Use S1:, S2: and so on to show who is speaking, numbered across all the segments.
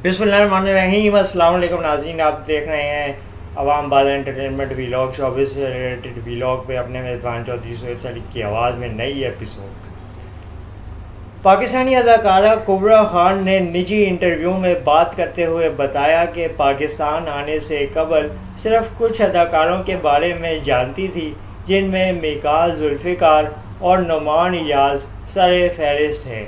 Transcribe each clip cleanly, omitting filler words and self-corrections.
S1: बिस्मिल्लाहिर्रहमानिर्रहीम। अस्सलाम वालेकुम नाज़रीन, आप देख रहे हैं अवाम बाज़ एंटरटेनमेंट वीलॉग शोबे से रिलेटेड वीलॉग पे अपने मेज़बान चौधरी सोहेब सलीक की आवाज़ में नई एपिसोड। पाकिस्तानी अदाकारा कुबरा खान ने निजी इंटरव्यू में बात करते हुए बताया कि पाकिस्तान आने से कबल सिर्फ कुछ अदाकारों के बारे में जानती थी, जिनमें मिकाल जुल्फ़िकार और नुमान इयाज़ सर फहरिस्त हैं।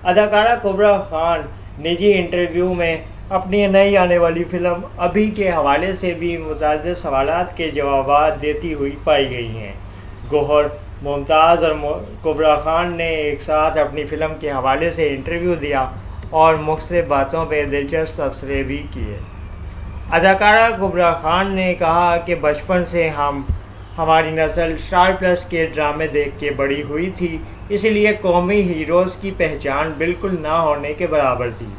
S1: अदाकारा कुबरा खान निजी इंटरव्यू में अपनी नई आने वाली फ़िल्म अभी के हवाले से भी मुतअद्दिद सवालात के जवाब देती हुई पाई गई हैं। गौहर, मुमताज़ और कुबरा खान ने एक साथ अपनी फ़िल्म के हवाले से इंटरव्यू दिया और मुख्तलिफ़ बातों पर दिलचस्प तबसरे भी किए। अदाकारा कुबरा खान ने कहा कि बचपन से हमारी नस्ल स्टार प्लस के ड्रामे देख के बड़ी हुई थी, इसलिए कौमी हीरोज़ की पहचान बिल्कुल ना होने के बराबर थी।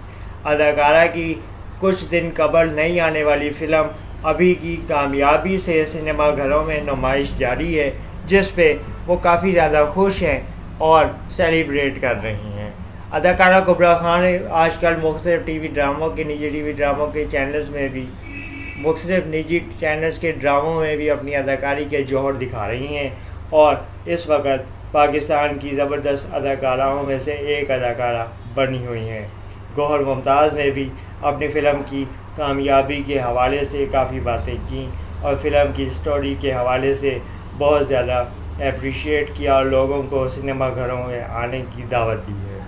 S1: अदाकारा की कुछ दिन कबल नई आने वाली फ़िल्म अभी की कामयाबी से सिनेमा घरों में नुमाइश जारी है, जिस पे वो काफ़ी ज़्यादा खुश हैं और सेलिब्रेट कर रही हैं। अदाकारा कुबरा खान आजकल मुख्तलिफ़ टीवी ड्रामों के निजी टीवी ड्रामों के चैनल्स में भी मुख्तलिफ़ निजी चैनल्स के ड्रामों में भी अपनी अदाकारी के जौहर दिखा रही हैं और इस वक्त पाकिस्तान की ज़बरदस्त अदाकाराओं में से एक अदाकारा बनी हुई हैं। गौहर मुमताज़ ने भी अपनी फ़िल्म की कामयाबी के हवाले से काफ़ी बातें की और फ़िल्म की स्टोरी के हवाले से बहुत ज़्यादा अप्रिशिएट किया और लोगों को सिनेमा घरों में आने की दावत दी है।